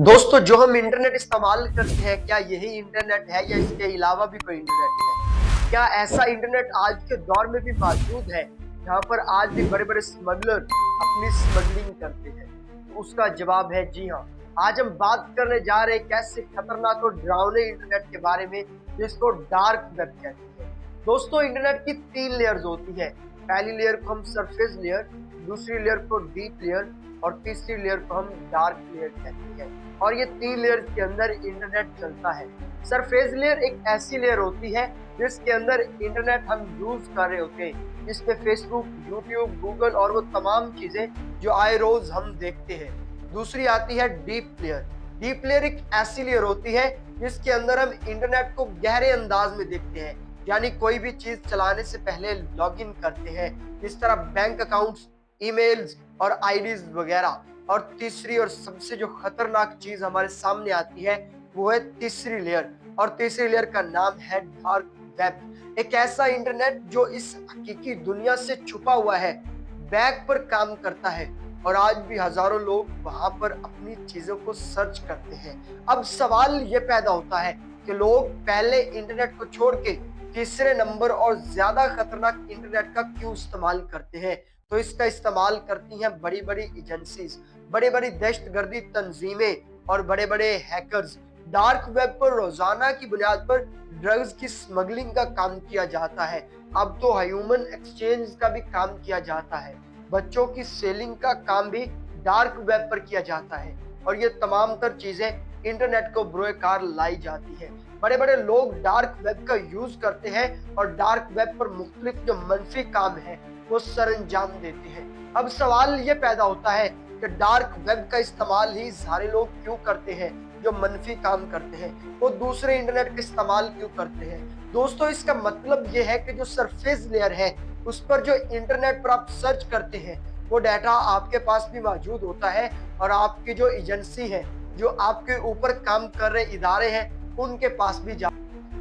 दोस्तों, जो हम इंटरनेट इस्तेमाल करते हैं, क्या यही इंटरनेट है या इसके अलावा भी कोई इंटरनेट है? क्या ऐसा इंटरनेट आज के दौर में भी मौजूद है, जहाँ पर आज भी बड़े-बड़े स्मगलर अपनी स्मगलिंग करते हैं? तो उसका जवाब है जी हाँ। आज हम बात करने जा रहे हैं एक ऐसे खतरनाक और डरावने इंटरनेट के बारे में, जिसको डार्क वेब कहते हैं। दोस्तों, इंटरनेट की 3 लेयर्स होती है। पहली लेयर को हम सरफेस लेयर, दूसरी लेयर को डीप लेयर और तीसरी लेयर को हम डार्क लेयर कहते हैं। और ये 3 लेयर्स के अंदर इंटरनेट चलता है। सरफेस लेयर एक ऐसी लेयर होती है जिसके अंदर इंटरनेट हम यूज कर रहे होते हैं, जिसपे फेसबुक, यूट्यूब, गूगल और वो तमाम चीजें जो आए रोज हम देखते हैं। दूसरी आती है डीप लेयर। डीप लेयर एक ऐसी लेयर होती है जिसके अंदर हम इंटरनेट को गहरे अंदाज में देखते हैं, यानी कोई भी चीज चलाने से पहले लॉगिन करते हैं, जिस तरह बैंक अकाउंट्स, ईमेल्स और आईडीज वगैरह। और तीसरी और सबसे जो खतरनाक चीज हमारे सामने आती है, वो है तीसरी लेयर। और तीसरी लेयर का नाम है डार्क वेब। एक ऐसा इंटरनेट जो इस हकीकी दुनिया से छुपा हुआ है, बैक पर काम करता है और आज भी हजारों लोग वहां पर अपनी चीजों को सर्च करते हैं। अब सवाल ये पैदा होता है कि लोग पहले इंटरनेट को छोड़ के तीसरे नंबर और ज्यादा खतरनाक इंटरनेट का क्यों इस्तेमाल करते हैं? तो इसका इस्तेमाल करती हैं बड़ी बड़ी एजेंसीज, बड़ी बड़ी दहशतगर्दी तंजीमें और बड़े बड़े हैकर्स। डार्क वेब पर रोजाना की बुनियाद पर ड्रग्स की स्मगलिंग का काम किया जाता है। अब तो ह्यूमन एक्सचेंज का भी काम किया जाता है। बच्चों की सेलिंग का काम भी डार्क वेब पर किया जाता है। और ये तमाम तर चीजें इंटरनेट को बुरेकार लाई जाती है। बड़े बड़े लोग डार्क वेब का यूज करते हैं और डार्क वेब पर मुख्तलिफ जो मनफी काम है वो सरंजाम देते हैं। अब सवाल ये पैदा होता है कि डार्क वेब का इस्तेमाल ही सारे लोग क्यों करते हैं? जो मनफी काम करते हैं वो दूसरे इंटरनेट का इस्तेमाल क्यों करते हैं? दोस्तों, इसका मतलब ये है कि जो सरफेस लेयर है, उस पर जो इंटरनेट पर आप सर्च करते हैं, वो डाटा आपके पास भी मौजूद होता है और आपकी जो एजेंसी है, जो आपके ऊपर काम कर रहे इदारे हैं, उनके पास भी जा।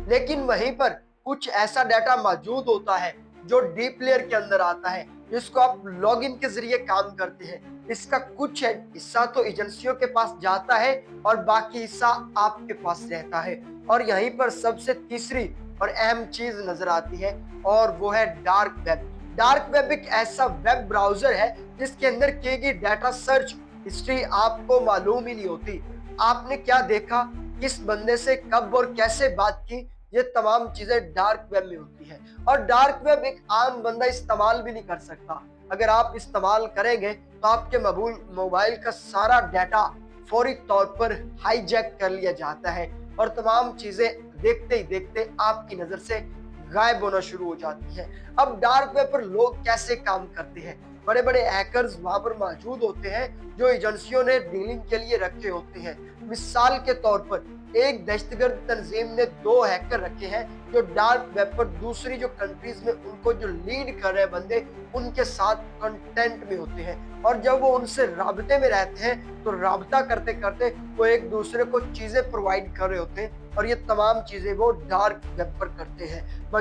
लेकिन वहीं पर कुछ ऐसा डाटा मौजूद होता है जो डीप लेयर के अंदर आता है, जिसको आप लॉगिन के जरिए काम करते हैं। इसका कुछ हिस्सा तो एजेंसियों के पास जाता है और बाकी हिस्सा आपके पास रहता है। और यहीं पर सबसे तीसरी और अहम चीज नजर आती है, और वो है डार्क वेब। डार्क वेब एक ऐसा वेब ब्राउजर है जिसके अंदर की गई डाटा सर्च हिस्ट्री आपको मालूम ही नहीं होती। आपने क्या देखा, किस बंदे से कब और कैसे बात की, ये तमाम चीजें डार्क वेब में होती है। और डार्क वेब एक आम बंदा इस्तेमाल भी नहीं कर सकता। अगर आप इस्तेमाल करेंगे तो आपके मोबाइल का सारा डाटा फौरी तौर पर हाईजैक कर लिया जाता है और तमाम चीजें देखते ही देखते आपकी नजर से गायब होना शुरू हो जाती है। अब डार्क वेब पर लोग कैसे काम करते हैं? बड़े बड़े हैकर्स वहां पर मौजूद होते हैं जो एजेंसियों ने डीलिंग के लिए रखे होते हैं। मिसाल के तौर पर एक दहशतगर्द तंजीम ने 2 हैकर रखे हैं जो डार्क वेब पर दूसरी जो कंट्रीज में उनको जो लीड कर रहे बंदे, उनके साथ कंटेंट में होते हैं। और जब वो उनसे राबते में रहते हैं तो राबता करते करते वो एक दूसरे को चीजें प्रोवाइड कर रहे होते हैं और ये तमाम चीजें वो डार्क वेब पर करते हैं।